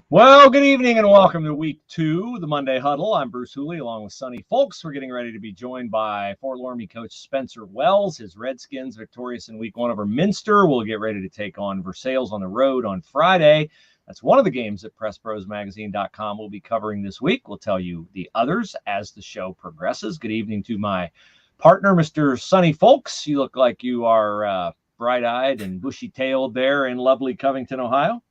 Well, good evening and welcome to Week 2, the Monday Huddle. I'm Bruce Hooley along with Sonny Folks. We're getting ready to be joined by Fort Loramie coach Spencer Wells. His Redskins victorious in Week 1 over Minster. We'll get ready to take on Versailles on the road on Friday. That's one of the games that PressProsMagazine.com will be covering this week. We'll tell you the others as the show progresses. Good evening to my partner, Mr. Sonny Folks. You look like you are bright-eyed and bushy-tailed there in lovely Covington, Ohio.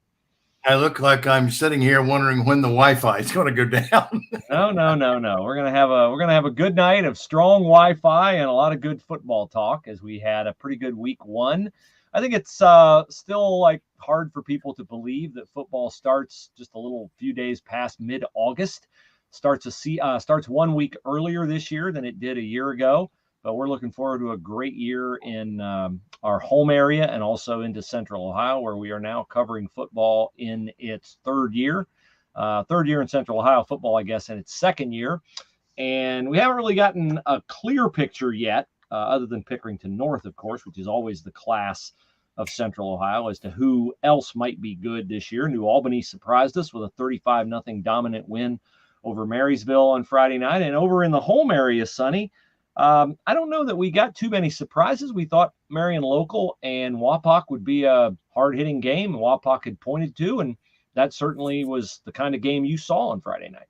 I look like I'm sitting here wondering when the Wi-Fi is going to go down. No. We're gonna have a good night of strong Wi-Fi and a lot of good football talk as we had a pretty good Week 1. I think it's still like hard for people to believe that football starts just a little few days past mid-August. Starts 1 week earlier this year than it did a year ago. But we're looking forward to a great year in our home area and also into Central Ohio, where we are now covering football in its third year in Central Ohio football, I guess, in its second year. And we haven't really gotten a clear picture yet, other than Pickerington North, of course, which is always the class of Central Ohio, as to who else might be good this year. New Albany surprised us with a 35-0 dominant win over Marysville on Friday night. And over in the home area, Sonny, I don't know that we got too many surprises. We thought Marion Local and Wapak would be a hard-hitting game. Wapak had pointed to, and that certainly was the kind of game you saw on Friday night.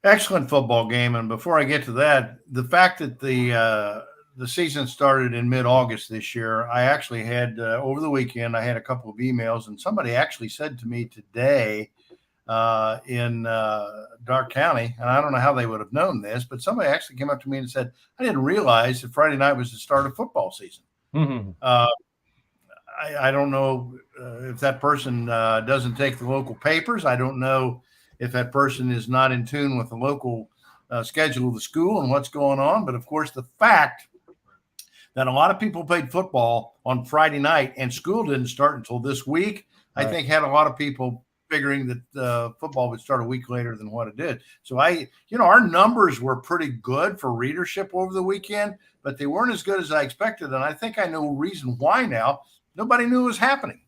Excellent football game. And before I get to that, the fact that the season started in mid-August this year, I actually had over the weekend, I had a couple of emails, and somebody actually said to me today in Dark County, and I don't know how they would have known this, but somebody actually came up to me and said, I didn't realize that Friday night was the start of football season. Mm-hmm. I don't know if that person doesn't take the local papers. I don't know if that person is not in tune with the local schedule of the school and what's going on. But, of course, the fact that a lot of people played football on Friday night and school didn't start until this week, right, I think had a lot of people figuring that football would start a week later than what it did. So our numbers were pretty good for readership over the weekend, but they weren't as good as I expected. And I think I know a reason why now. Nobody knew it was happening.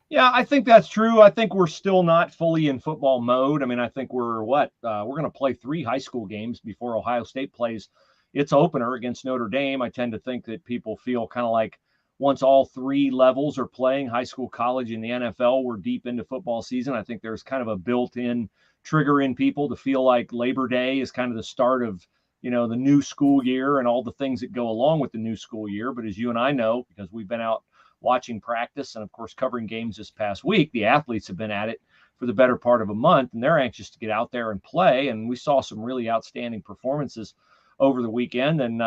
Yeah, I think that's true. I think we're still not fully in football mode. I mean, I think we're going to play 3 high school games before Ohio State plays its opener against Notre Dame. I tend to think that people feel kind of like once all 3 levels are playing, high school, college, and the NFL, we're deep into football season. I think there's kind of a built-in trigger in people to feel like Labor Day is kind of the start of, the new school year and all the things that go along with the new school year. But as you and I know, because we've been out watching practice and, of course, covering games this past week, the athletes have been at it for the better part of a month, and they're anxious to get out there and play. And we saw some really outstanding performances over the weekend. And,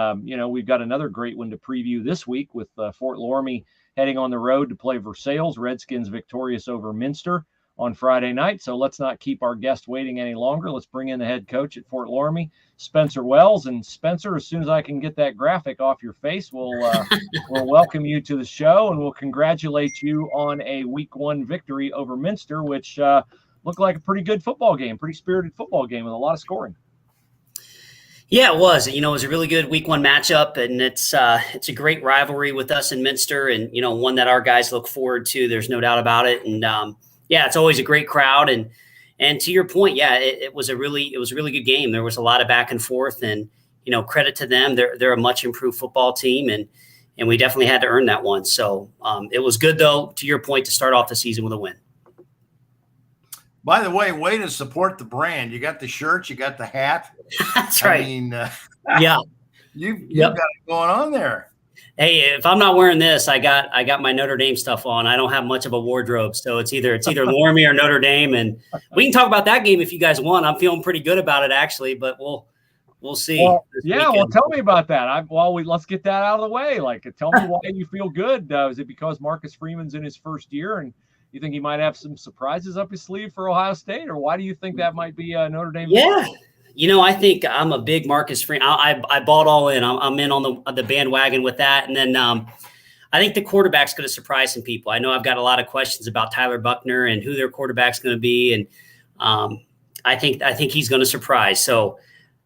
we've got another great one to preview this week with Fort Loramie heading on the road to play Versailles. Redskins victorious over Minster on Friday night. So let's not keep our guest waiting any longer. Let's bring in the head coach at Fort Loramie, Spencer Wells. And Spencer, as soon as I can get that graphic off your face, we'll welcome you to the show, and we'll congratulate you on a Week 1 victory over Minster, which looked like a pretty good football game, pretty spirited football game with a lot of scoring. Yeah, it was. It was a really good Week 1 matchup, and it's a great rivalry with us in Minster, and one that our guys look forward to. There's no doubt about it. And it's always a great crowd. And to your point, it was a really good game. There was a lot of back and forth, and credit to them. They're a much improved football team, and we definitely had to earn that one. So it was good, though, to your point, to start off the season with a win. By the way to support the brand. You got the shirts, you got the hat. That's right. I mean, yeah, you've got it going on there. Hey, if I'm not wearing this, I got my Notre Dame stuff on. I don't have much of a wardrobe, so it's either Loramie or Notre Dame, and we can talk about that game if you guys want. I'm feeling pretty good about it, actually, but we'll see. Well, tell me about that. Let's get that out of the way. Tell me why you feel good. Is it because Marcus Freeman's in his first year, and you think he might have some surprises up his sleeve for Ohio State, or why do you think that might be Notre Dame? Yeah. I think I'm a big Marcus Freeman. I bought all in. I'm in on the bandwagon with that. And then I think the quarterback's going to surprise some people. I know I've got a lot of questions about Tyler Buckner and who their quarterback's going to be. And I think he's going to surprise. So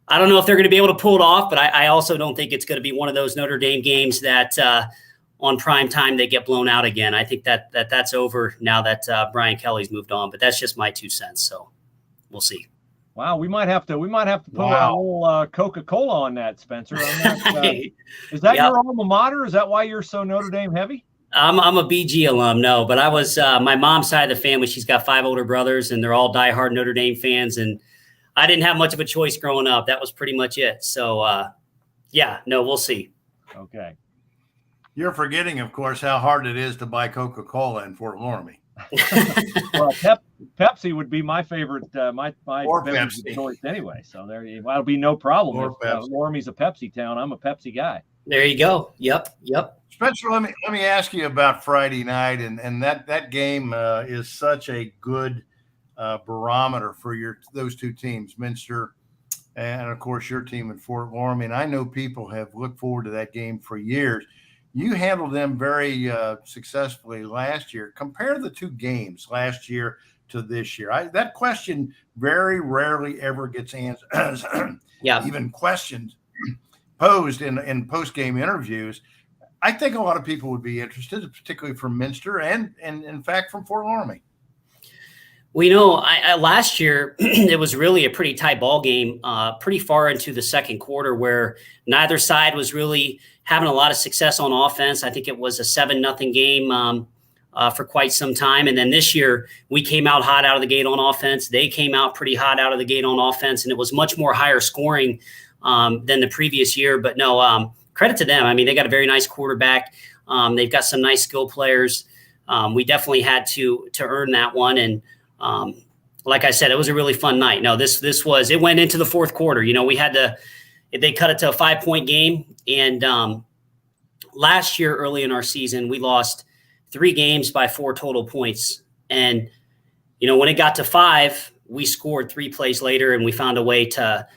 I don't know if they're going to be able to pull it off, but I also don't think it's going to be one of those Notre Dame games that on prime time they get blown out again. I think that's over now that Brian Kelly's moved on. But that's just my 2 cents. So we'll see. Wow, we might have to put a little Coca-Cola on that, Spencer. Is that your alma mater? Is that why you're so Notre Dame heavy? I'm a BG alum, no, but I was my mom's side of the family. She's got 5 older brothers, and they're all diehard Notre Dame fans. And I didn't have much of a choice growing up. That was pretty much it. So, we'll see. Okay. You're forgetting, of course, how hard it is to buy Coca-Cola in Fort Loramie. Well, Pepsi would be my favorite, my beverage choice anyway. So that'll be no problem. Loramie's a Pepsi town. I'm a Pepsi guy. There you go. Yep. Spencer, let me ask you about Friday night, and that game is such a good barometer for those 2 teams, Minster and of course your team in Fort Loramie. And I know people have looked forward to that game for years. You handled them very successfully last year. Compare the 2 games last year to this year. That question very rarely ever gets answered. Even questions posed in post-game interviews. I think a lot of people would be interested, particularly from Minster and in fact from Fort Loramie. Well, last year it was really a pretty tight ball game, pretty far into the second quarter, where neither side was really having a lot of success on offense. I think it was a 7-0 game for quite some time. And then this year we came out hot out of the gate on offense. They came out pretty hot out of the gate on offense, and it was much more higher scoring than the previous year. But no, credit to them. I mean, they got a very nice quarterback. They've got some nice skill players. We definitely had to earn that one. And like I said, it was a really fun night. No, it went into the fourth quarter. They cut it to a 5-point game. And last year, early in our season, we lost 3 games by 4 total points. And, when it got to 5, we scored 3 plays later, and we found a way to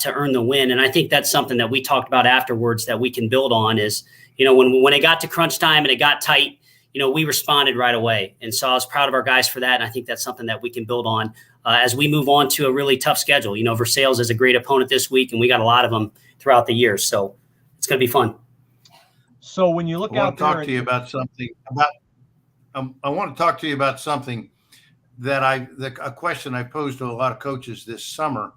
earn the win. And I think that's something that we talked about afterwards that we can build on is, when it got to crunch time and it got tight, we responded right away. And so I was proud of our guys for that. And I think that's something that we can build on as we move on to a really tough schedule. Versailles is a great opponent this week, and we got a lot of them throughout the year. So it's going to be fun. So when you look out there, I want to talk to you about something a question I posed to a lot of coaches this summer.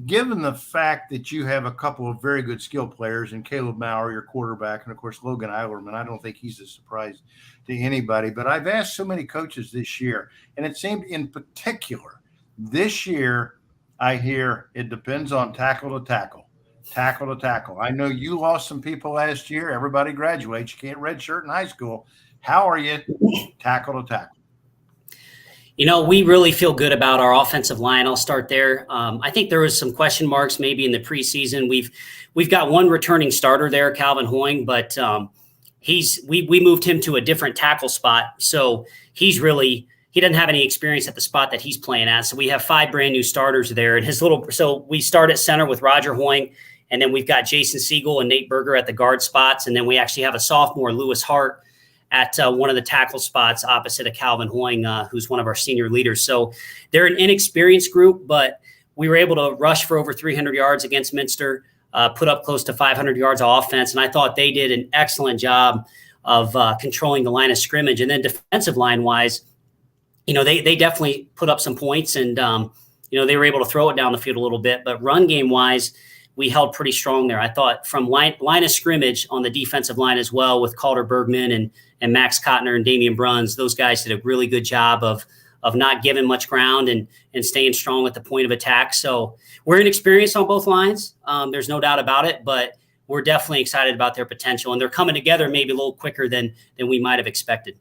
Given the fact that you have a couple of very good skill players and Caleb Maurer, your quarterback, and of course Logan Eilerman, I don't think he's a surprise to anybody, but I've asked so many coaches this year, and it seemed in particular this year, I hear it depends on tackle to tackle. I know you lost some people last year. Everybody graduates. You can't redshirt in high school. How are you tackle to tackle? We really feel good about our offensive line. I'll start there. I think there was some question marks maybe in the preseason. We've got one returning starter there, Calvin Hoying, but we moved him to a different tackle spot. So he doesn't have any experience at the spot that he's playing at. So we have 5 brand new starters there. And so we start at center with Roger Hoying, and then we've got Jason Siegel and Nate Berger at the guard spots. And then we actually have a sophomore, Lewis Hart, at one of the tackle spots opposite of Calvin Hoying, who's one of our senior leaders. So they're an inexperienced group, but we were able to rush for over 300 yards against Minster, put up close to 500 yards of offense. And I thought they did an excellent job of controlling the line of scrimmage. And then defensive line-wise, they definitely put up some points, and, they were able to throw it down the field a little bit. But run game-wise, we held pretty strong there. I thought from line of scrimmage on the defensive line as well, with Calder Bergman and Max Kottner and Damian Bruns, those guys did a really good job of not giving much ground and staying strong at the point of attack. So we're inexperienced on both lines. There's no doubt about it, but we're definitely excited about their potential, and they're coming together maybe a little quicker than we might have expected.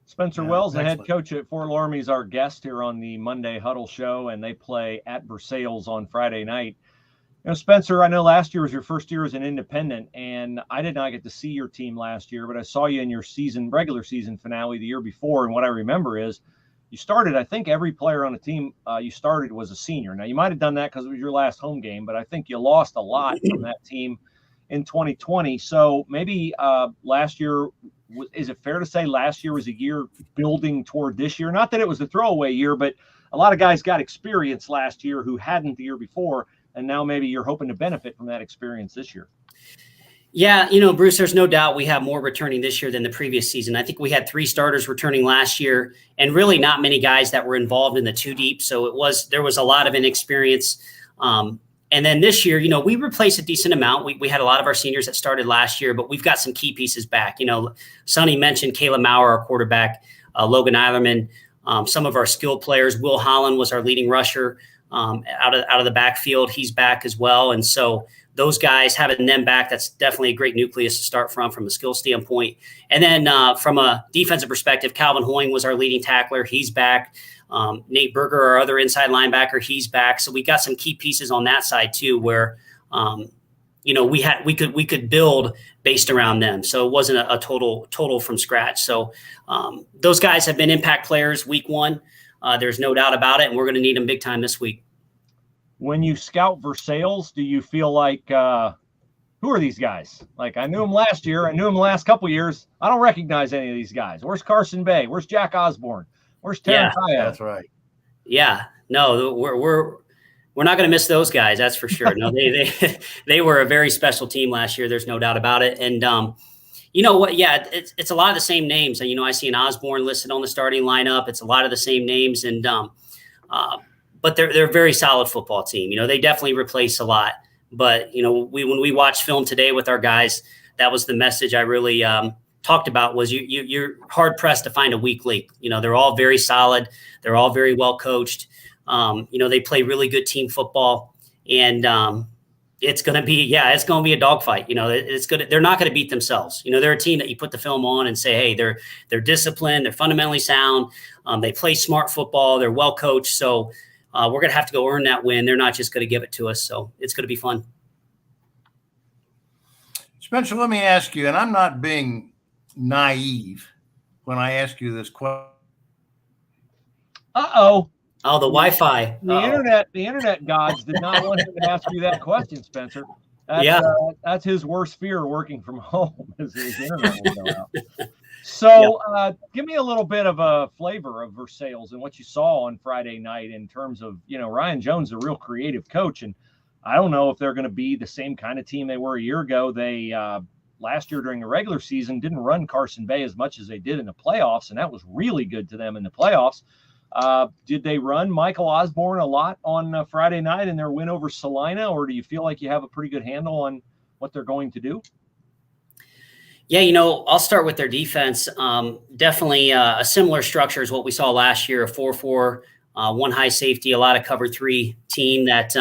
Spencer Wells, the head coach at Fort Loramie, is our guest here on the Monday Huddle show, and they play at Versailles on Friday night. Spencer, I know last year was your first year as an independent, and I did not get to see your team last year, but I saw you in your regular season finale the year before. And what I remember is you started, I think every player on the team you started was a senior. Now, you might have done that because it was your last home game, but I think you lost a lot from that team in 2020. So maybe last year, is it fair to say last year was a year building toward this year? Not that it was a throwaway year, but a lot of guys got experience last year who hadn't the year before. And now maybe you're hoping to benefit from that experience this year. Yeah, Bruce, there's no doubt we have more returning this year than the previous season. I think we had 3 starters returning last year and really not many guys that were involved in the 2 deep. So there was a lot of inexperience. And then this year, we replaced a decent amount. We had a lot of our seniors that started last year, but we've got some key pieces back. Sonny mentioned Caleb Maurer, our quarterback, Logan Eilerman, some of our skilled players. Will Holland was our leading rusher out of the backfield. He's back as well. And so those guys, having them back, that's definitely a great nucleus to start from a skill standpoint. And then from a defensive perspective, Calvin Hoying was our leading tackler. He's back. Nate Berger, our other inside linebacker, he's back. So we got some key pieces on that side too, where we could build based around them. So it wasn't a total from scratch. So those guys have been impact players week 1. There's no doubt about it, and we're going to need them big time this week. When you scout Versailles, do you feel like, who are these guys? Like, I knew them last year. I knew them the last couple of years. I don't recognize any of these guys. Where's Carson Bay? Where's Jack Osborne? Where's Terrence Hyatt? That's right. Yeah, no, we're not going to miss those guys. That's for sure. No, they were a very special team last year. There's no doubt about it. And you know what? Yeah, it's a lot of the same names. And I see an Osborne listed on the starting lineup. It's a lot of the same names. And but they're a very solid football team. They definitely replace a lot. But when we watched film today with our guys, that was the message I really talked about. Was you're hard pressed to find a weak link. They're all very solid. They're all very well coached. They play really good team football, and it's going to be a dogfight. They're not going to beat themselves. They're a team that you put the film on and say, hey, they're disciplined, they're fundamentally sound, they play smart football, they're well coached. So we're going to have to go earn that win. They're not just going to give it to us. So it's going to be fun. Spencer, let me ask you, and I'm not being naive when I ask you this question. Uh-oh. Oh, the Wi-Fi. The internet gods did not want him to ask you that question, Spencer. That's his worst fear working from home is his internet will go out. So give me a little bit of a flavor of Versailles and what you saw on Friday night in terms of, Ryan Jones is a real creative coach. And I don't know if they're going to be the same kind of team they were a year ago. They last year during the regular season didn't run Carson Bay as much as they did in the playoffs, and that was really good to them in the playoffs. Did they run Michael Osborne a lot on Friday night in their win over Salina, or do you feel like you have a pretty good handle on what they're going to do? Yeah, I'll start with their defense. Definitely a similar structure as what we saw last year, a 4-4, 1 high safety, a lot of cover 3 team that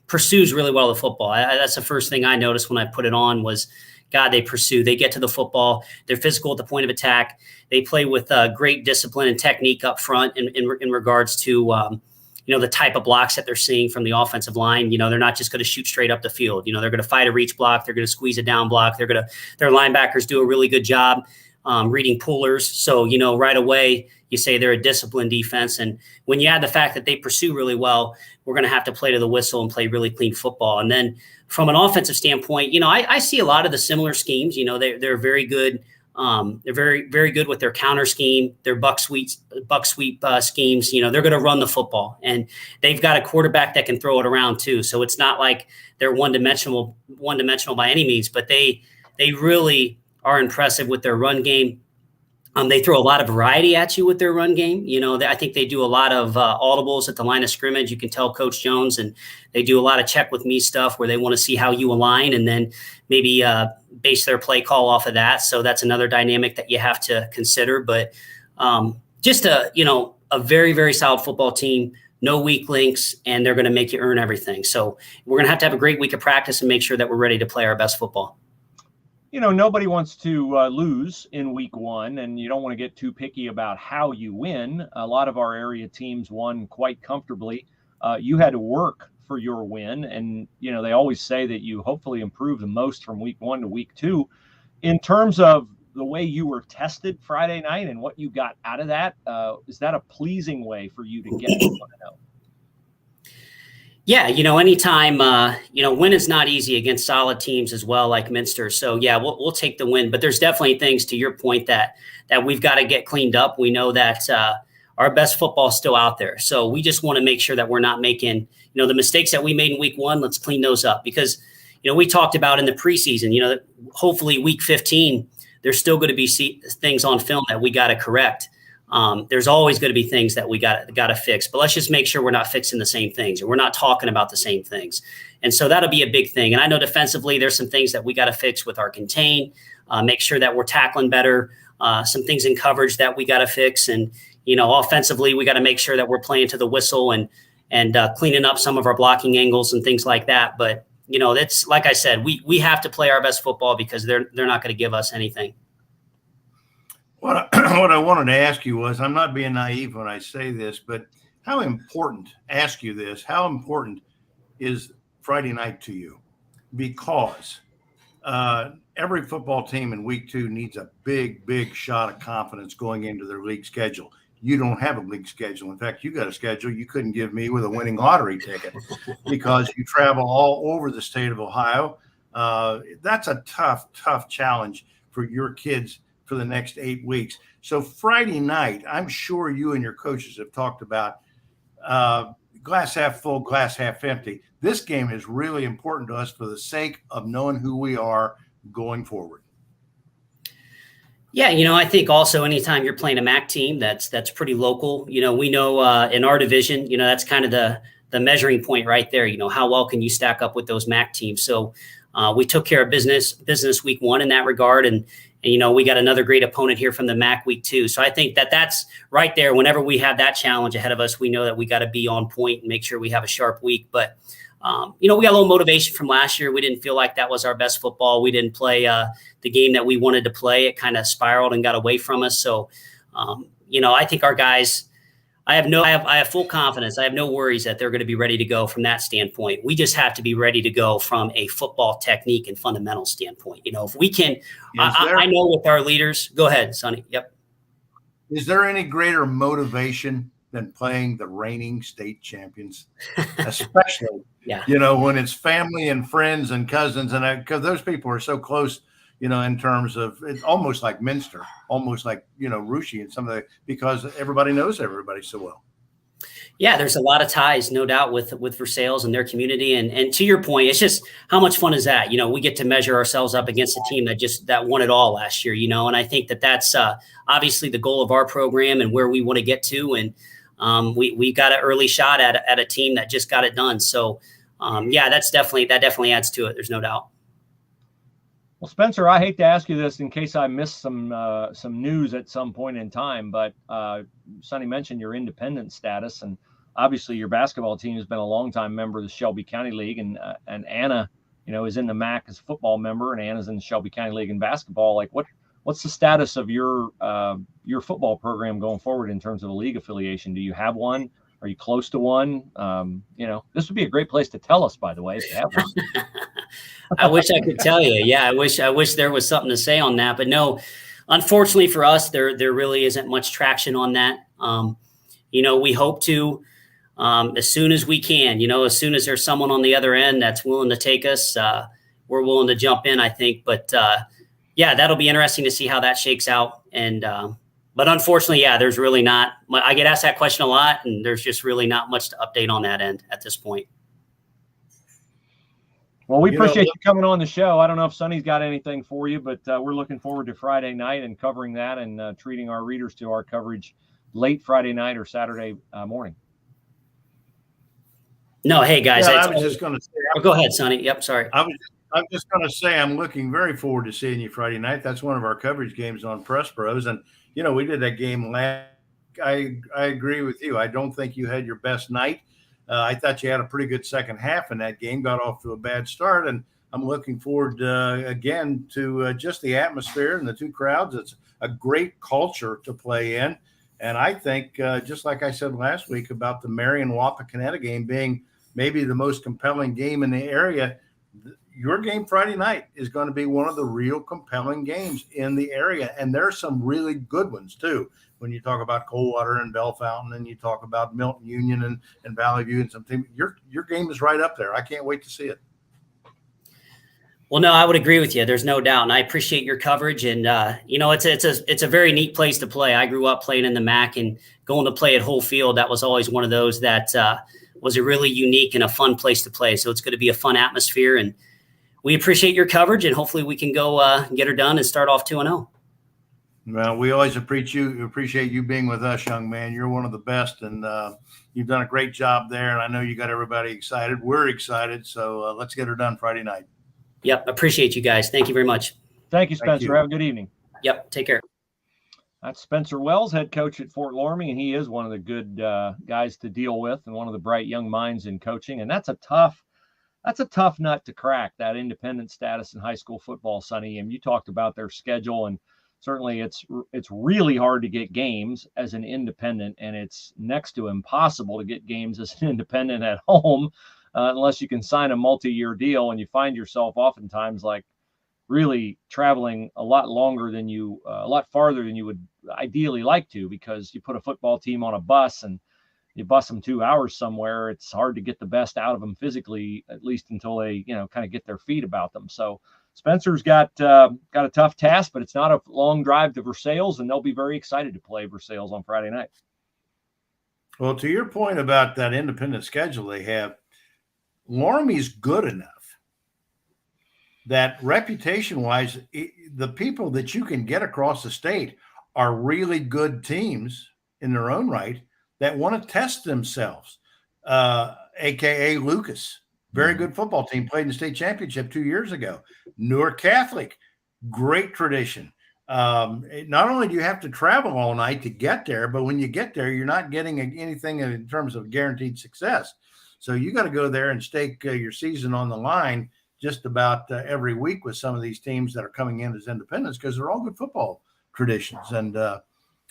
pursues really well the football. That's the first thing I noticed when I put it on was, God, they pursue. They get to the football. They're physical at the point of attack. They play with great discipline and technique up front in regards to the type of blocks that they're seeing from the offensive line. They're not just going to shoot straight up the field. They're going to fight a reach block. They're going to squeeze a down block. Their linebackers do a really good job reading pullers. So, right away you say they're a disciplined defense. And when you add the fact that they pursue really well, we're going to have to play to the whistle and play really clean football. And then from an offensive standpoint, I see a lot of the similar schemes. They're very good. They're very, very good with their counter scheme, their buck sweep schemes. They're going to run the football, and they've got a quarterback that can throw it around too. So it's not like they're one dimensional by any means, but they really are impressive with their run game. They throw a lot of variety at you with their run game. I think they do a lot of audibles at the line of scrimmage. You can tell Coach Jones, and they do a lot of check with me stuff where they want to see how you align and then maybe base their play call off of that. So that's another dynamic that you have to consider. But just a very, very solid football team, no weak links, and they're going to make you earn everything. So we're going to have a great week of practice and make sure that we're ready to play our best football. Nobody wants to lose in week 1, and you don't want to get too picky about how you win. A lot of our area teams won quite comfortably. You had to work for your win, and, they always say that you hopefully improve the most from week 1 to week 2. In terms of the way you were tested Friday night and what you got out of that, is that a pleasing way for you to get to 1-0? Yeah, anytime, win is not easy against solid teams as well, like Minster. So, yeah, we'll take the win. But there's definitely things, to your point, that we've got to get cleaned up. We know that our best football is still out there. So we just want to make sure that we're not making, the mistakes that we made in week 1, let's clean those up. Because, we talked about in the preseason, that hopefully week 15, there's still going to be things on film that we got to correct. There's always going to be things that we got to fix, but let's just make sure we're not fixing the same things and we're not talking about the same things. And so that'll be a big thing. And I know defensively, there's some things that we got to fix with our contain, make sure that we're tackling better, some things in coverage that we got to fix. And, offensively, we got to make sure that we're playing to the whistle and cleaning up some of our blocking angles and things like that. But, that's, like I said, we have to play our best football because they're not going to give us anything. What I wanted to ask you was, I'm not being naive when I say this, but how important is Friday night to you? Because every football team in week 2 needs a big shot of confidence going into their league schedule. You don't have a league schedule. In fact, you got a schedule you couldn't give me with a winning lottery ticket because you travel all over the state of Ohio. That's a tough challenge for your kids for the next 8 weeks. So Friday night, I'm sure you and your coaches have talked about glass half full, glass half empty. This game is really important to us for the sake of knowing who we are going forward. Yeah, I think also anytime you're playing a MAC team that's pretty local, we know in our division, that's kind of the measuring point right there. How well can you stack up with those MAC teams? So we took care of business week 1 in that regard. And we got another great opponent here from the MAC week 2. So I think that's right there. Whenever we have that challenge ahead of us, we know that we got to be on point and make sure we have a sharp week. But, we got a little motivation from last year. We didn't feel like that was our best football. We didn't play the game that we wanted to play. It kind of spiraled and got away from us. So, I think our guys, I have full confidence. I have no worries that they're going to be ready to go from that standpoint. We just have to be ready to go from a football technique and fundamental standpoint. If we can, I know with our leaders, go ahead, Sonny. Yep. Is there any greater motivation than playing the reigning state champions, especially, when it's family and friends and cousins, and because those people are so close, in terms of it's almost like Minster, almost like, Russia and some of the, because everybody knows everybody so well. Yeah, there's a lot of ties, no doubt, with Versailles and their community. And to your point, it's just how much fun is that? We get to measure ourselves up against a team that won it all last year, and I think that's obviously the goal of our program and where we want to get to. And we got an early shot at a team that just got it done. So, that definitely adds to it. There's no doubt. Well, Spencer, I hate to ask you this in case I missed some news at some point in time, but Sonny mentioned your independent status, and obviously your basketball team has been a longtime member of the Shelby County League, and Anna, is in the MAC as a football member, and Anna's in the Shelby County League in basketball. Like, what's the status of your football program going forward in terms of a league affiliation? Do you have one? Are you close to one? This would be a great place to tell us, by the way, if you have one. I wish I could tell you. Yeah, I wish there was something to say on that. But no, unfortunately for us, there really isn't much traction on that. We hope to as soon as we can, as soon as there's someone on the other end that's willing to take us, we're willing to jump in, I think. But that'll be interesting to see how that shakes out. And but unfortunately, there's really not. I get asked that question a lot, and there's just really not much to update on that end at this point. Well, we appreciate you coming on the show. I don't know if Sonny's got anything for you, but we're looking forward to Friday night and covering that and treating our readers to our coverage late Friday night or Saturday morning. No, hey, guys. I was just going to say. Go ahead, Sonny. Yep, sorry. I'm just going to say I'm looking very forward to seeing you Friday night. That's one of our coverage games on Press Pros. And, we did that game last. I agree with you. I don't think you had your best night. I thought you had a pretty good second half in that game, got off to a bad start. And I'm looking forward again to just the atmosphere and the two crowds. It's a great culture to play in. And I think, just like I said last week about the Marion-Wapakoneta game being maybe the most compelling game in the area, your game Friday night is going to be one of the real compelling games in the area. And there are some really good ones, too. When you talk about Coldwater and Bell Fountain, and you talk about Milton Union and Valley View and something, your game is right up there. I can't wait to see it. Well, no, I would agree with you. There's no doubt. And I appreciate your coverage. And, it's a very neat place to play. I grew up playing in the MAC, and going to play at Whole Field, that was always one of those that was a really unique and a fun place to play. So it's going to be a fun atmosphere. And we appreciate your coverage, and hopefully we can go get her done and start off 2-0. Well, we always appreciate you being with us, young man. You're one of the best, and you've done a great job there. And I know you got everybody excited. We're excited. So let's get her done Friday night. Yep. Appreciate you guys. Thank you very much. Thank you, Spencer. Thank you. Have a good evening. Yep. Take care. That's Spencer Wells, head coach at Fort Loramie, and he is one of the good guys to deal with and one of the bright young minds in coaching. And that's a tough nut to crack, that independent status in high school football, Sonny. And you talked about their schedule, and certainly it's really hard to get games as an independent, and it's next to impossible to get games as an independent at home unless you can sign a multi-year deal, and you find yourself oftentimes like really traveling a lot farther than you would ideally like to, because you put a football team on a bus and you bus them 2 hours somewhere. It's hard to get the best out of them physically, at least until they, kind of get their feet about them. So Spencer's got a tough task, but it's not a long drive to Versailles, and they'll be very excited to play Versailles on Friday night. Well, to your point about that independent schedule they have, Loramie's good enough that reputation-wise, the people that you can get across the state are really good teams in their own right that want to test themselves, a.k.a. Lucas. Very good football team, played in the state championship 2 years ago. Newark Catholic, great tradition. Not only do you have to travel all night to get there, but when you get there, you're not getting anything in terms of guaranteed success. So you got to go there and stake your season on the line just about every week with some of these teams that are coming in as independents, because they're all good football traditions. And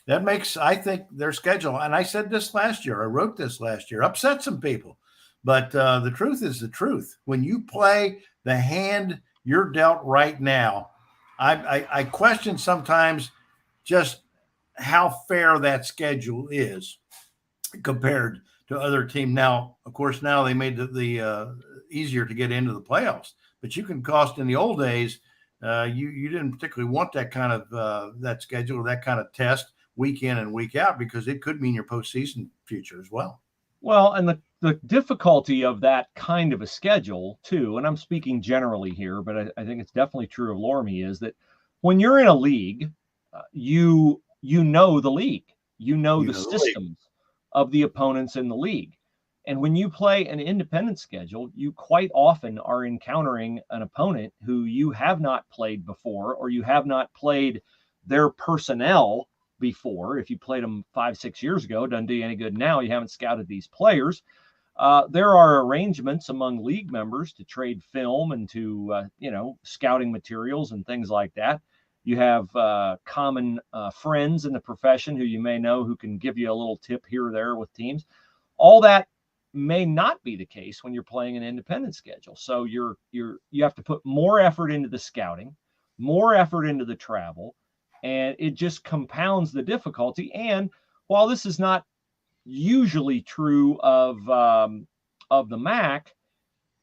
that makes, I think, their schedule, and I said this last year, I wrote this last year, upset some people. But the truth is the truth. When you play the hand you're dealt right now, I question sometimes just how fair that schedule is compared to other teams. Now, of course, now they made the easier to get into the playoffs. But you can cost in the old days, you didn't particularly want that kind of that schedule or that kind of test week in and week out, because it could mean your postseason future as well. Well, and the difficulty of that kind of a schedule too, and I'm speaking generally here, but I think it's definitely true of Loramie, is that when you're in a league, you know the league, the systems of the opponents in the league. And when you play an independent schedule, you quite often are encountering an opponent who you have not played before, or you have not played their personnel before. If you played them 5-6 years ago, it doesn't do you any good now. You haven't scouted these players. There are arrangements among league members to trade film and to, scouting materials and things like that. You have common friends in the profession who you may know who can give you a little tip here or there with teams. All that may not be the case when you're playing an independent schedule. So you have to put more effort into the scouting, more effort into the travel, and it just compounds the difficulty. And while this is not usually true of the MAC,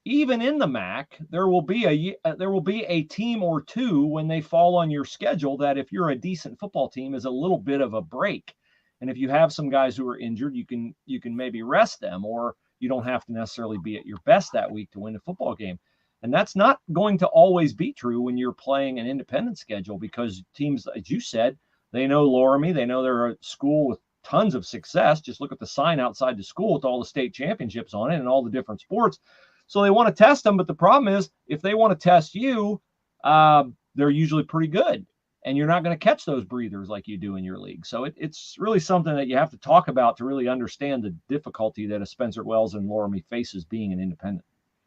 even in the MAC, there will be a team or two when they fall on your schedule that, if you're a decent football team, is a little bit of a break. And if you have some guys who are injured, you can maybe rest them, or you don't have to necessarily be at your best that week to win a football game. And that's not going to always be true when you're playing an independent schedule, because teams, as you said, they know Loramie, they know they're a school with tons of success. Just look at the sign outside the school with all the state championships on it and all the different sports. So they want to test them. But the problem is, if they want to test you, they're usually pretty good. And you're not going to catch those breathers like you do in your league. So it's really something that you have to talk about to really understand the difficulty that a Spencer Wells and Loramie faces being an independent.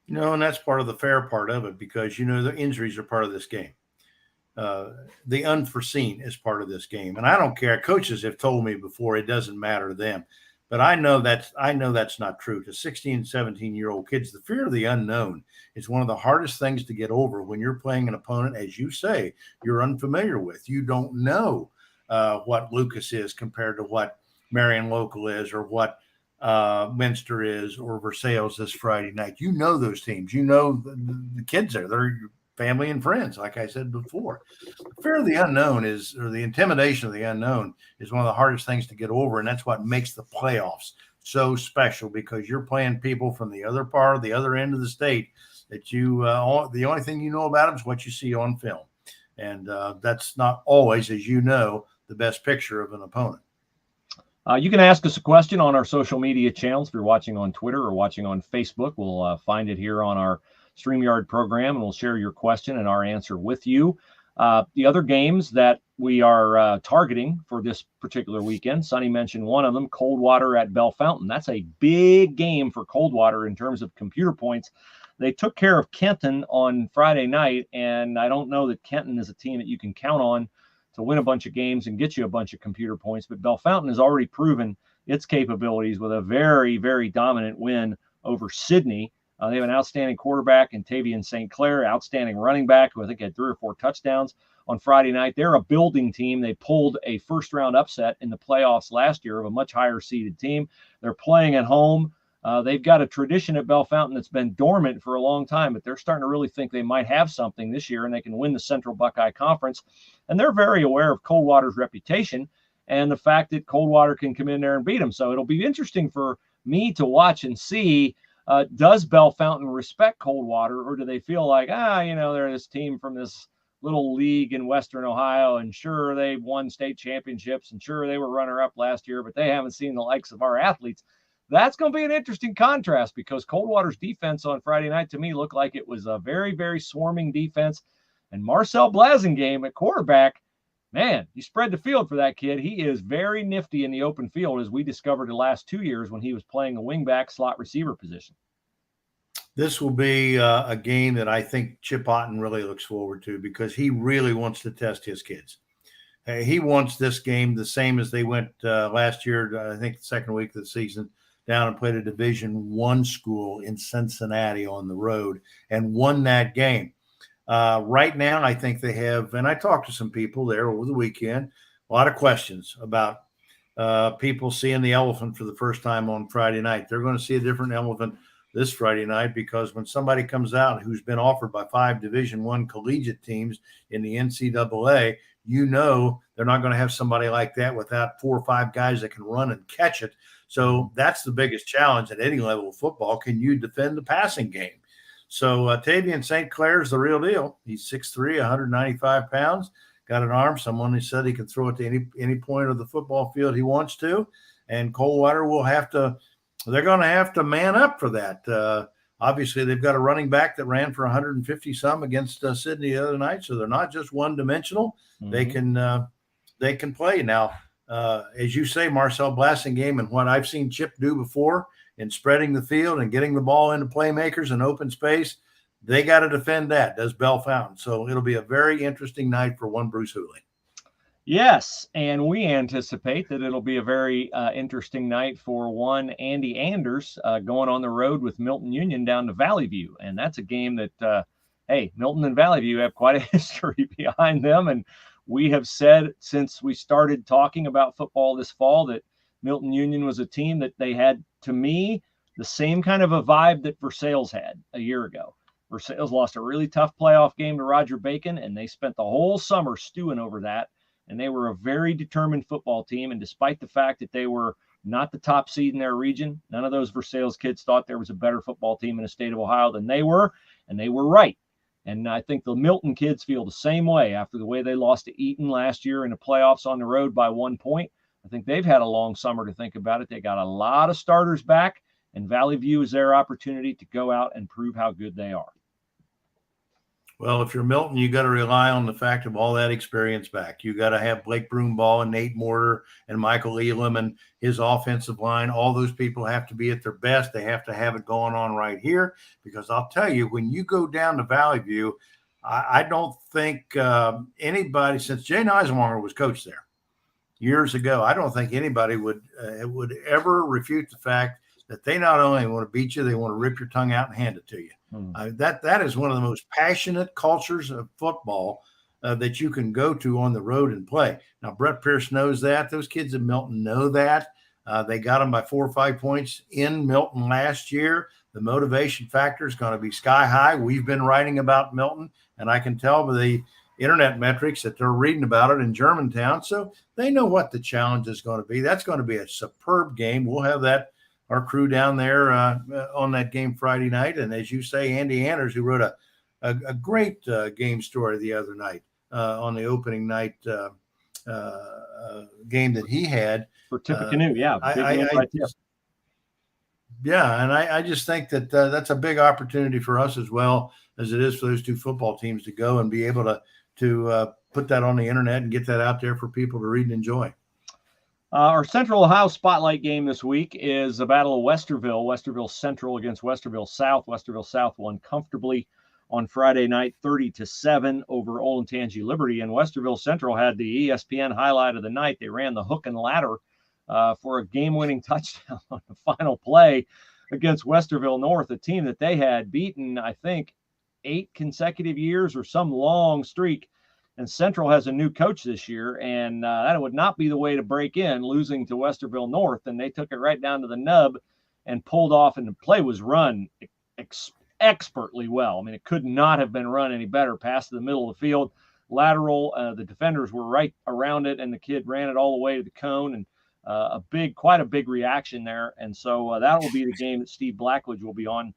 And that's part of the fair part of it, because, the injuries are part of this game. The unforeseen is part of this game. And I don't care. Coaches have told me before, it doesn't matter to them. But I know that's not true. To 16, 17-year-old kids, the fear of the unknown is one of the hardest things to get over when you're playing an opponent, as you say, you're unfamiliar with. You don't know what Lucas is compared to what Marion Local is, or what Minster is, or Versailles this Friday night. You know those teams. You know the kids there. They're your family and friends, like I said before. The fear of the unknown or the intimidation of the unknown is one of the hardest things to get over, and that's what makes the playoffs so special, because you're playing people from the other end of the state that the only thing you know about them is what you see on film. And that's not always, as you know, the best picture of an opponent. You can ask us a question on our social media channels. If you're watching on Twitter or watching on Facebook, we'll find it here on our StreamYard program, and we'll share your question and our answer with you. The other games that we are targeting for this particular weekend, Sonny mentioned one of them, Coldwater at Bell Fountain. That's a big game for Coldwater in terms of computer points. They took care of Kenton on Friday night, and I don't know that Kenton is a team that you can count on to win a bunch of games and get you a bunch of computer points. But Bell Fountain has already proven its capabilities with a very, very dominant win over Sydney. They have an outstanding quarterback in Tavian St. Clair, outstanding running back who I think had 3 or 4 touchdowns on Friday night. They're a building team. They pulled a first-round upset in the playoffs last year of a much higher-seeded team. They're playing at home. They've got a tradition at Bell Fountain that's been dormant for a long time, but they're starting to really think they might have something this year, and they can win the Central Buckeye Conference. And they're very aware of Coldwater's reputation and the fact that Coldwater can come in there and beat them. So it'll be interesting for me to watch and see, does Bell Fountain respect Coldwater, or do they feel like, they're this team from this little league in Western Ohio, and sure, they won state championships, and sure, they were runner-up last year, but they haven't seen the likes of our athletes. That's going to be an interesting contrast, because Coldwater's defense on Friday night to me looked like it was a very, very swarming defense. And Marcel Blasingame at quarterback, man, you spread the field for that kid. He is very nifty in the open field, as we discovered the last 2 years when he was playing a wingback slot receiver position. This will be a game that I think Chip Otten really looks forward to, because he really wants to test his kids. He wants this game the same as they went last year, I think the second week of the season, down and played a Division I school in Cincinnati on the road and won that game. Right now, I think they have, and I talked to some people there over the weekend, a lot of questions about people seeing the elephant for the first time on Friday night. They're going to see a different elephant this Friday night, because when somebody comes out who's been offered by 5 Division I collegiate teams in the NCAA, you know they're not going to have somebody like that without 4 or 5 guys that can run and catch it. So that's the biggest challenge at any level of football. Can you defend the passing game? So Tavian St. Clair is the real deal. He's 6'3", 195 pounds, got an arm. Someone who said he can throw it to any point of the football field he wants to. And Coldwater they're going to have to man up for that. Obviously, they've got a running back that ran for 150-some against Sydney the other night, so they're not just one-dimensional. Mm-hmm. They can play. Now, as you say, Marcel Blasingame, and what I've seen Chip do before in spreading the field and getting the ball into playmakers in open space, they got to defend that, does Bell Fountain. So it'll be a very interesting night for one Bruce Hooley. Yes, and we anticipate that it'll be a very interesting night for one Andy Anders going on the road with Milton Union down to Valley View. And that's a game that, Milton and Valley View have quite a history behind them. And we have said since we started talking about football this fall that Milton Union was a team that they had, to me, the same kind of a vibe that Versailles had a year ago. Versailles lost a really tough playoff game to Roger Bacon, and they spent the whole summer stewing over that. And they were a very determined football team. And despite the fact that they were not the top seed in their region, none of those Versailles kids thought there was a better football team in the state of Ohio than they were. And they were right. And I think the Milton kids feel the same way after the way they lost to Eaton last year in the playoffs on the road by 1 point. I think they've had a long summer to think about it. They got a lot of starters back, and Valley View is their opportunity to go out and prove how good they are. Well, if you're Milton, you got to rely on the fact of all that experience back. You got to have Blake Broombaugh and Nate Mortar and Michael Elam and his offensive line. All those people have to be at their best. They have to have it going on right here, because I'll tell you, when you go down to Valley View, I don't think anybody, since Jay Eisenwanger was coach there years ago, I don't think anybody would ever refute the fact that they not only want to beat you, they want to rip your tongue out and hand it to you. That is one of the most passionate cultures of football that you can go to on the road and play. Now, Brett Pierce knows that. Those kids in Milton know that. They got them by 4 or 5 points in Milton last year. The motivation factor is going to be sky high. We've been writing about Milton, and I can tell by the internet metrics that they're reading about it in Germantown. So they know what the challenge is going to be. That's going to be a superb game. We'll have that crew down there on that game Friday night. And as you say, Andy Anders, who wrote a great game story the other night on the opening night game that he had for Tippecanoe. Yeah, and I just think that that's a big opportunity for us as well as it is for those two football teams to go and be able to put that on the internet and get that out there for people to read and enjoy. Our Central Ohio Spotlight game this week is the Battle of Westerville. Westerville Central against Westerville South. Westerville South won comfortably on Friday night, 30-7 over Olentangy Liberty. And Westerville Central had the ESPN highlight of the night. They ran the hook and ladder for a game-winning touchdown on the final play against Westerville North, a team that they had beaten, I think, 8 consecutive years or some long streak. And Central has a new coach this year, and that would not be the way to break in, losing to Westerville North. And they took it right down to the nub and pulled off, and the play was run expertly well. I mean, it could not have been run any better. Past the middle of the field, lateral. The defenders were right around it, and the kid ran it all the way to the cone, and quite a big reaction there. And so that will be the game that Steve Blackledge will be on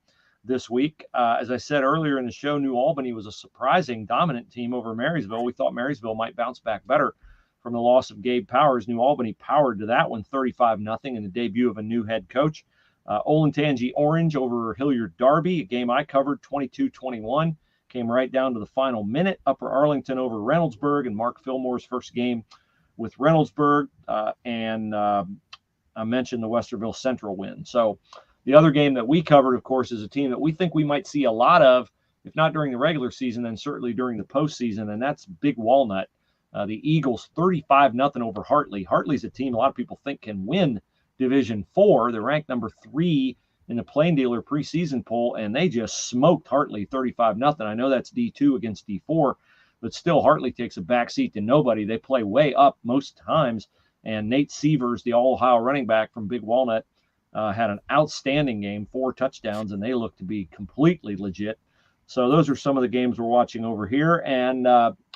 this week. As I said earlier in the show, New Albany was a surprising dominant team over Marysville. We thought Marysville might bounce back better from the loss of Gabe Powers. New Albany powered to that one 35-0 in the debut of a new head coach. Olentangy Orange over Hilliard Darby, a game I covered, 22-21, came right down to the final minute. Upper Arlington over Reynoldsburg, and Mark Fillmore's first game with Reynoldsburg, and I mentioned the Westerville Central win. So the other game that we covered, of course, is a team that we think we might see a lot of, if not during the regular season, then certainly during the postseason, and that's Big Walnut. The Eagles 35-0 over Hartley. Hartley's a team a lot of people think can win Division 4. They're ranked number 3 in the Plain Dealer preseason poll, and they just smoked Hartley 35-0. I know that's D2 against D4, but still Hartley takes a backseat to nobody. They play way up most times, and Nate Sievers, the All-Ohio running back from Big Walnut, had an outstanding game, 4 touchdowns, and they look to be completely legit. So those are some of the games we're watching over here. And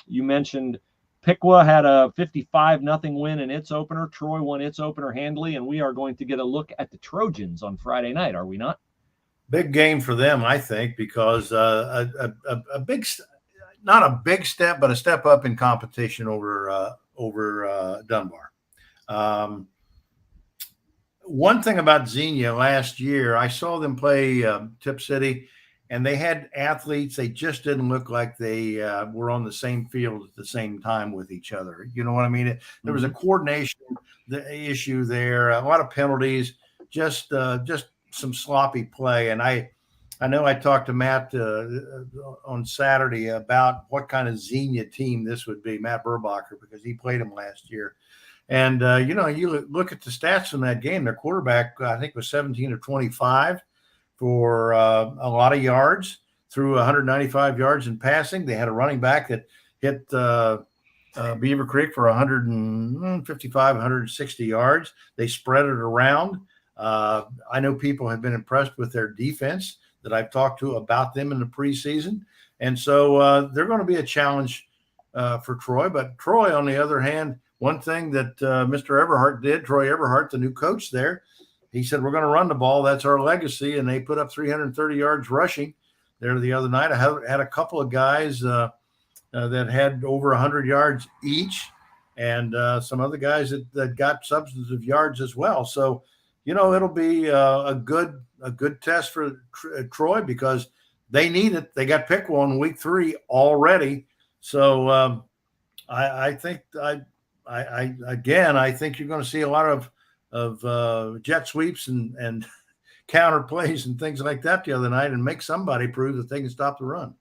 you mentioned Piqua had a 55-0 win in its opener. Troy won its opener handily, and we are going to get a look at the Trojans on Friday night, are we not? Big game for them, I think, because a big, not a big step, but a step up in competition over Dunbar. One thing about Xenia last year, I saw them play Tip City, and they had athletes. They just didn't look like they were on the same field at the same time with each other. You know what I mean? There was a coordination issue there, a lot of penalties, just some sloppy play. And I know I talked to Matt on Saturday about what kind of Xenia team this would be, Matt Burbacher, because he played him last year. And, you look at the stats in that game, their quarterback, I think, was 17 of 25 for a lot of yards, threw 195 yards in passing. They had a running back that hit Beaver Creek for 155, 160 yards. They spread it around. I know people have been impressed with their defense that I've talked to about them in the preseason. And so they're going to be a challenge for Troy. But Troy, on the other hand, one thing that Mr. Everhart did, Troy Everhart, the new coach there, he said, we're going to run the ball. That's our legacy. And they put up 330 yards rushing there the other night. I had a couple of guys that had over 100 yards each, and some other guys that got substantive yards as well. So, it'll be a good test for Troy because they need it. They got Piqua in week 3 already. So I think I think you're going to see a lot of jet sweeps and counter plays and things like that the other night and make somebody prove that they can stop the run.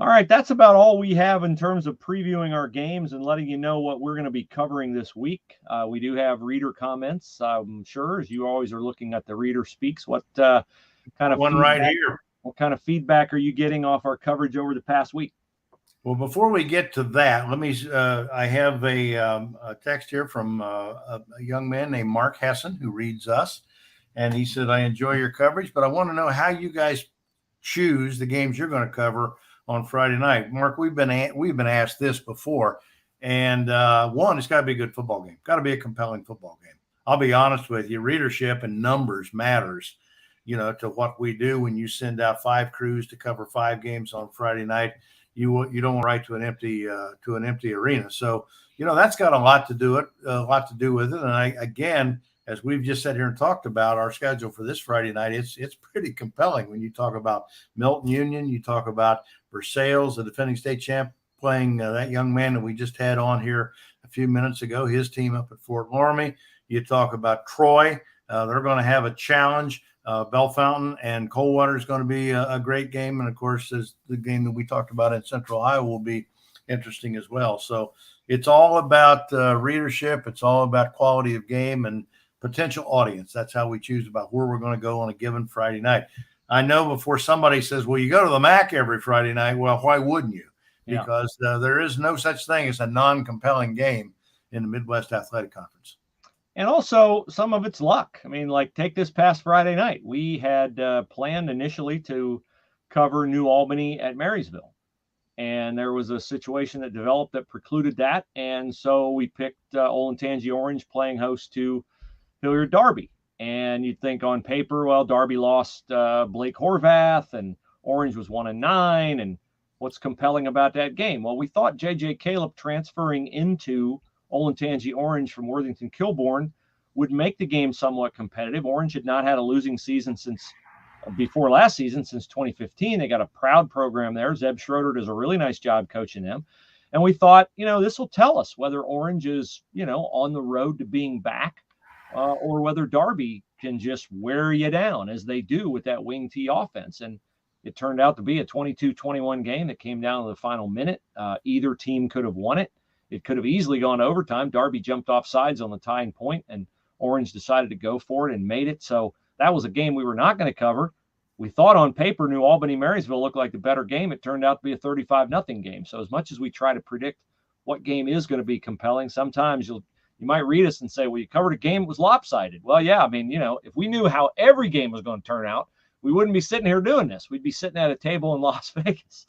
All right, that's about all we have in terms of previewing our games and letting you know what we're going to be covering this week. We do have reader comments, I'm sure, as you always are looking at the Reader Speaks. What kind of one right here? What kind of feedback are you getting off our coverage over the past week? Well, before we get to that, let me. I have a text here from a young man named Mark Hessen who reads us, and he said, "I enjoy your coverage, but I want to know how you guys choose the games you're going to cover on Friday night." Mark, we've been asked this before, and one, it's got to be a good football game, got to be a compelling football game. I'll be honest with you, readership and numbers matters, to what we do. When you send out 5 crews to cover 5 games on Friday night, you don't want to write to an empty arena. So, that's got a lot to do with it. And again, as we've just sat here and talked about our schedule for this Friday night, it's pretty compelling. When you talk about Milton Union, you talk about Versailles, the defending state champ, playing that young man that we just had on here a few minutes ago, his team up at Fort Loramie. You talk about Troy. They're going to have a challenge. Bell Fountain and Coldwater is going to be a great game. And, of course, as the game that we talked about in Central Ohio will be interesting as well. So it's all about readership. It's all about quality of game and potential audience. That's how we choose about where we're going to go on a given Friday night. I know before somebody says, well, you go to the MAC every Friday night. Well, why wouldn't you? Yeah. Because there is no such thing as a non-compelling game in the Midwest Athletic Conference. And also some of it's luck. I mean, like take this past Friday night. We had planned initially to cover New Albany at Marysville. And there was a situation that developed that precluded that. And so we picked Olentangy Orange playing host to Hilliard Darby. And you'd think on paper, well, Darby lost Blake Horvath and Orange was 1-9. And what's compelling about that game? Well, we thought J.J. Caleb transferring into Olentangy Orange from Worthington Kilbourne would make the game somewhat competitive. Orange had not had a losing season since before last season, since 2015. They got a proud program there. Zeb Schroeder does a really nice job coaching them. And we thought, this will tell us whether Orange is, on the road to being back or whether Darby can just wear you down as they do with that wing T offense. And it turned out to be a 22-21 game that came down to the final minute. Either team could have won it. It could have easily gone to overtime. Darby jumped off sides on the tying point, and Orange decided to go for it and made it. So that was a game we were not going to cover. We thought on paper New Albany-Marysville looked like the better game. It turned out to be a 35-0 game. So as much as we try to predict what game is going to be compelling, sometimes you might read us and say, well, you covered a game that was lopsided. Well, yeah, I mean, if we knew how every game was going to turn out, we wouldn't be sitting here doing this. We'd be sitting at a table in Las Vegas.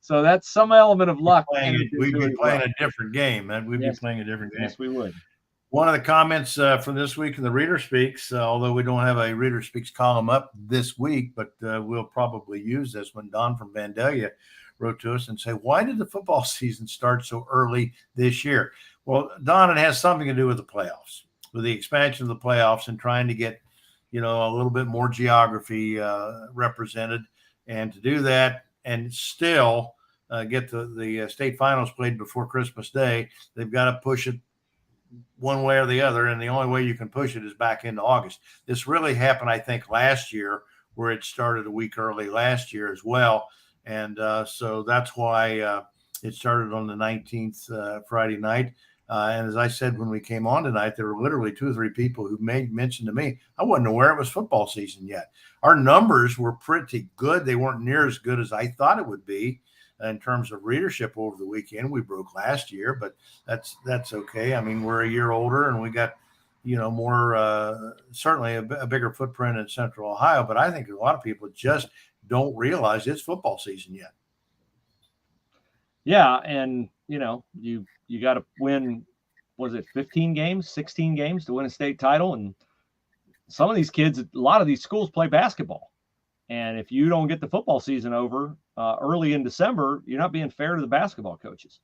So that's some element of luck. We'd be playing a different game, and we'd be playing a different game. Yes, we would. One of the comments from this week in the Reader Speaks, although we don't have a Reader Speaks column up this week, but we'll probably use this when Don from Vandalia wrote to us and say, why did the football season start so early this year? Well, Don, it has something to do with the playoffs, with the expansion of the playoffs and trying to get a little bit more geography represented. And to do that and still get the state finals played before Christmas Day, they've got to push it one way or the other. And the only way you can push it is back into August. This really happened, I think, last year, where it started a week early last year as well. And so that's why it started on the 19th Friday night. And as I said, when we came on tonight, there were literally 2 or 3 people who made mention to me. I wasn't aware it was football season yet. Our numbers were pretty good. They weren't near as good as I thought it would be in terms of readership over the weekend. We broke last year, but that's okay. I mean, we're a year older and we got, more, certainly a bigger footprint in Central Ohio. But I think a lot of people just don't realize it's football season yet. Yeah. And, you got to win, was it 15 games, 16 games to win a state title? And some of these kids, a lot of these schools play basketball. And if you don't get the football season over early in December, you're not being fair to the basketball coaches.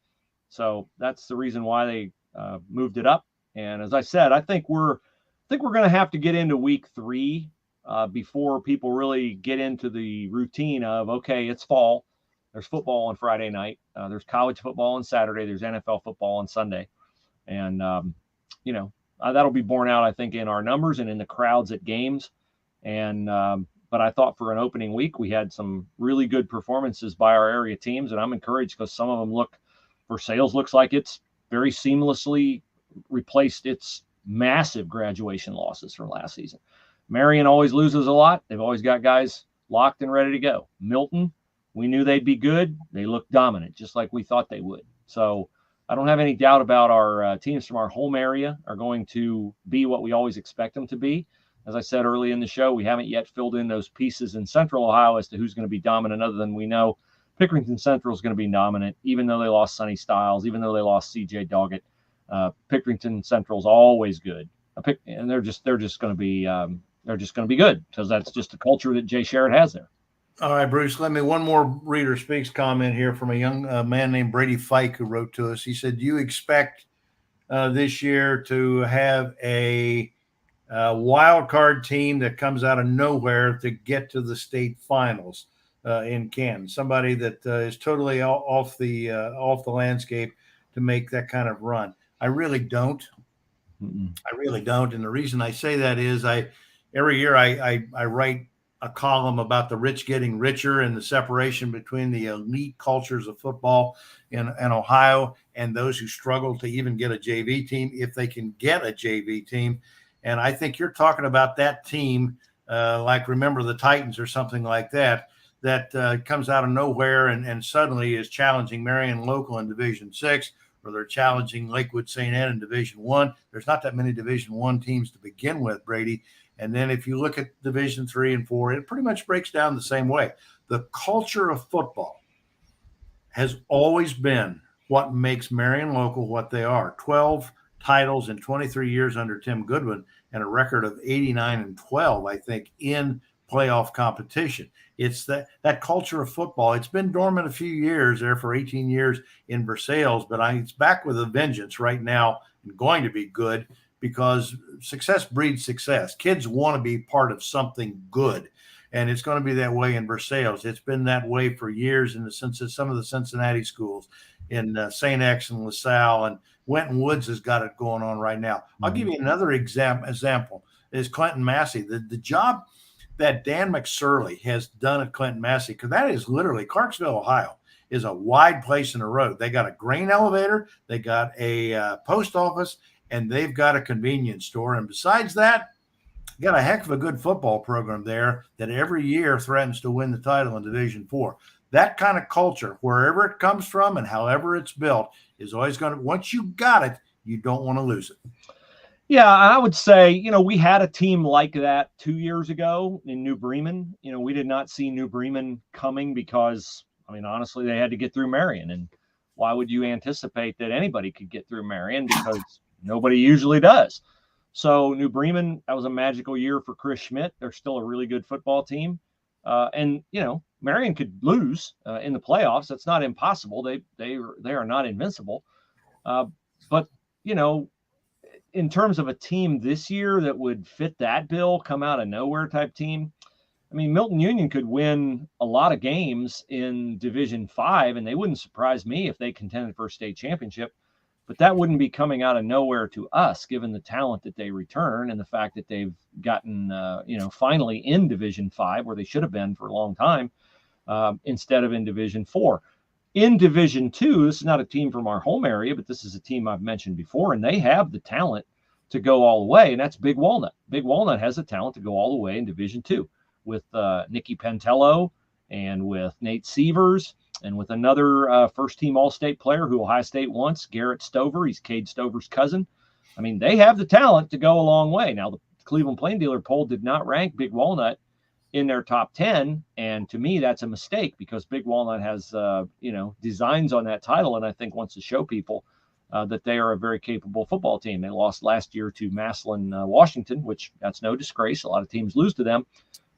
So that's the reason why they moved it up. And as I said, I think we're going to have to get into week 3 before people really get into the routine of, okay, it's fall. There's football on Friday night. There's college football on Saturday. There's NFL football on Sunday. And, that'll be borne out, I think, in our numbers and in the crowds at games. And, but I thought for an opening week, we had some really good performances by our area teams. And I'm encouraged because some of them Versailles looks like it's very seamlessly replaced its massive graduation losses from last season. Marion always loses a lot. They've always got guys locked and ready to go. Milton, we knew they'd be good. They looked dominant, just like we thought they would. So I don't have any doubt about our teams from our home area are going to be what we always expect them to be. As I said early in the show, we haven't yet filled in those pieces in Central Ohio as to who's going to be dominant, other than we know Pickerington Central is going to be dominant, even though they lost Sonny Stiles, even though they lost C.J. Doggett. Pickerington Central is always good. and they're just going to be good because that's just the culture that Jay Sherritt has there. All right, Bruce, let me one more reader speaks comment here from a young man named Brady Fike who wrote to us. He said, do you expect this year to have a wild card team that comes out of nowhere to get to the state finals in Canton? Somebody that is totally off the landscape to make that kind of run. I really don't. I really don't. And the reason I say that is every year I write a column about the rich getting richer and the separation between the elite cultures of football in Ohio and those who struggle to even get a JV team, if they can get a JV team. And I think you're talking about that team, like remember the Titans or something like that, that comes out of nowhere and suddenly is challenging Marion Local in Division 6, or they're challenging Lakewood St. Anne in Division 1. There's not that many Division 1 teams to begin with, Brady. And then if you look at Division 3 and 4, it pretty much breaks down the same way. The culture of football has always been what makes Marion Local what they are. 12 titles in 23 years under Tim Goodwin and a record of 89-12, I think, in playoff competition. It's that culture of football. It's been dormant a few years there for 18 years in Versailles, but it's back with a vengeance right now and going to be good, because success breeds success. Kids want to be part of something good, and it's going to be that way in Versailles. It's been that way for years in the sense that some of the Cincinnati schools in St. X and LaSalle, and Winton Woods has got it going on right now. I'll give you another example is Clinton Massey. The job that Dan McSorley has done at Clinton Massey, because that is literally Clarksville, Ohio, is a wide place in the road. They got a grain elevator, they got a post office, and they've got a convenience store. And besides that, got a heck of a good football program there that every year threatens to win the title in Division 4. That kind of culture, wherever it comes from and however it's built, is always going to, once you got it, you don't want to lose it. Yeah, I would say, we had a team like that 2 years ago in New Bremen. We did not see New Bremen coming because, honestly, they had to get through Marion. And why would you anticipate that anybody could get through Marion? Because nobody usually does. So New Bremen, that was a magical year for Chris Schmidt. They're still a really good football team. And Marion could lose in the playoffs. That's not impossible. They are not invincible. But in terms of a team this year that would fit that bill, come out of nowhere type team, Milton Union could win a lot of games in Division 5, and they wouldn't surprise me if they contended for a state championship. But that wouldn't be coming out of nowhere to us, given the talent that they return and the fact that they've gotten, finally in Division 5, where they should have been for a long time, instead of in Division 4. In Division 2, this is not a team from our home area, but this is a team I've mentioned before, and they have the talent to go all the way, and that's Big Walnut. Big Walnut has the talent to go all the way in Division 2 with Nicky Pentello and with Nate Sievers and with another first-team All-State player who Ohio State wants, Garrett Stover. He's Cade Stover's cousin. They have the talent to go a long way. Now, the Cleveland Plain Dealer poll did not rank Big Walnut in their top 10. And to me, that's a mistake, because Big Walnut has, designs on that title. And I think wants to show people that they are a very capable football team. They lost last year to Massillon, Washington, which that's no disgrace. A lot of teams lose to them.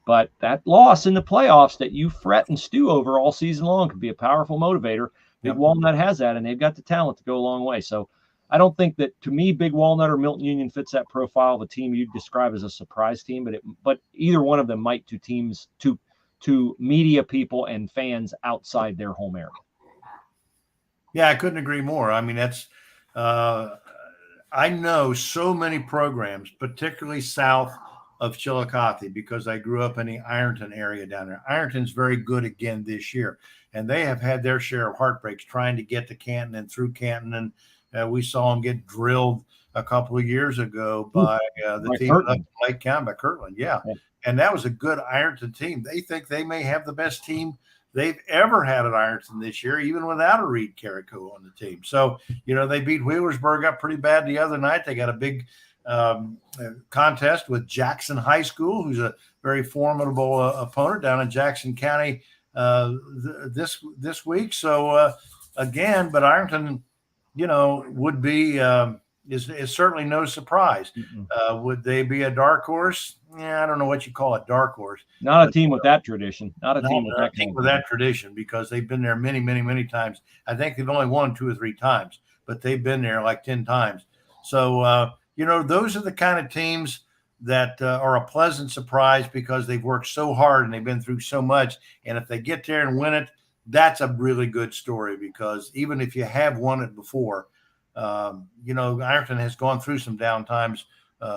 But that loss in the playoffs that you fret and stew over all season long could be a powerful motivator. Big Walnut has that, and they've got the talent to go a long way. So I don't think that, to me, Big Walnut or Milton Union fits that profile of a team you'd describe as a surprise team. But either one of them might to teams, to media people and fans outside their home area. Yeah, I couldn't agree more. That's I know so many programs, particularly south of Chillicothe, because I grew up in the Ironton area down there. Ironton's very good again this year, and they have had their share of heartbreaks trying to get to Canton and through Canton. And we saw them get drilled a couple of years ago by the team up in Lake County, by Kirtland. Yeah. And that was a good Ironton team. They think they may have the best team they've ever had at Ironton this year, even without a Reed Carrico on the team. So, they beat Wheelersburg up pretty bad the other night. They got a big contest with Jackson High School, who's a very formidable opponent down in Jackson County this week. So again, but Ironton, would be is certainly no surprise. Would they be a dark horse? Yeah, I don't know what you call a dark horse. Not a team with that tradition. Not a team with that team with that tradition, because they've been there many, many, many times. I think they've only won 2 or 3 times, but they've been there like 10 times. So, those are the kind of teams that are a pleasant surprise because they've worked so hard and they've been through so much. And if they get there and win it, that's a really good story, because even if you have won it before, Ironton has gone through some down times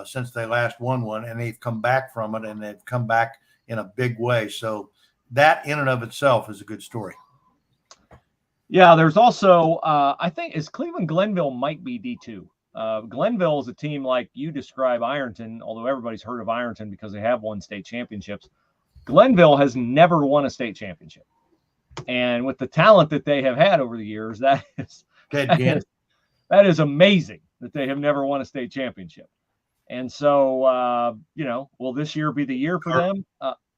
since they last won one, and they've come back from it, and they've come back in a big way. So that in and of itself is a good story. Yeah, there's also, I think, Cleveland Glenville might be D2. Glenville is a team like you describe Ironton, although everybody's heard of Ironton because they have won state championships. Glenville has never won a state championship. And with the talent that they have had over the years, that is amazing that they have never won a state championship. And so, will this year be the year for them?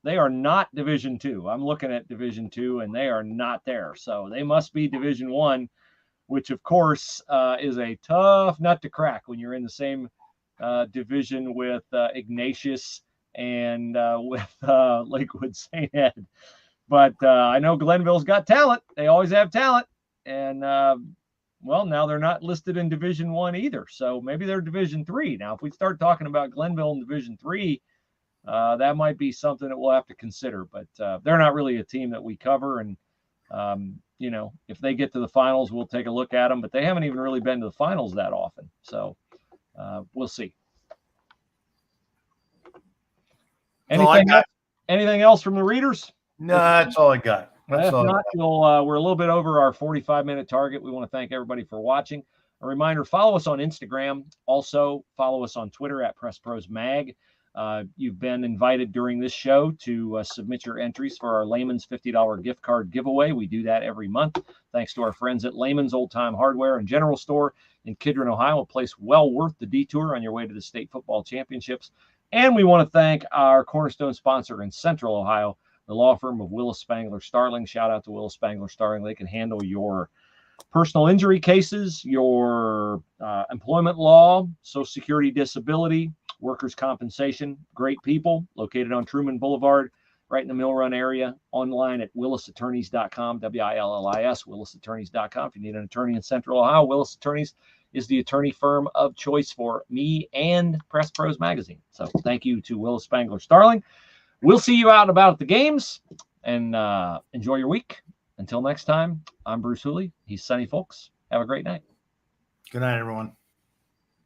They are not Division II. I'm looking at Division II, and they are not there. So they must be Division I, which, of course, is a tough nut to crack when you're in the same division with Ignatius and with Lakewood St. Ed. But I know Glenville's got talent. They always have talent. And, now they're not listed in Division I either. So maybe they're Division III. Now, if we start talking about Glenville in Division III, that might be something that we'll have to consider. But they're not really a team that we cover. And, if they get to the finals, we'll take a look at them. But they haven't even really been to the finals that often. So we'll see. Anything else from the readers? No, that's all I got. If not, we're a little bit over our 45-minute target. We want to thank everybody for watching. A reminder, follow us on Instagram. Also, follow us on Twitter at PressProsMag. You've been invited during this show to submit your entries for our Layman's $50 gift card giveaway. We do that every month, thanks to our friends at Layman's Old Time Hardware and General Store in Kidron, Ohio, a place well worth the detour on your way to the state football championships. And we want to thank our cornerstone sponsor in Central Ohio, the law firm of Willis Spangler Starling. Shout out to Willis Spangler Starling. They can handle your personal injury cases, your employment law, Social Security disability, workers' compensation. Great people, located on Truman Boulevard, right in the Mill Run area. Online at willisattorneys.com, WILLIS, willisattorneys.com. If you need an attorney in Central Ohio, Willis Attorneys is the attorney firm of choice for me and Press Pros Magazine. So thank you to Willis Spangler Starling. We'll see you out and about at the games, and enjoy your week. Until next time, I'm Bruce Hooley. He's Sonny Folks. Have a great night. Good night, everyone.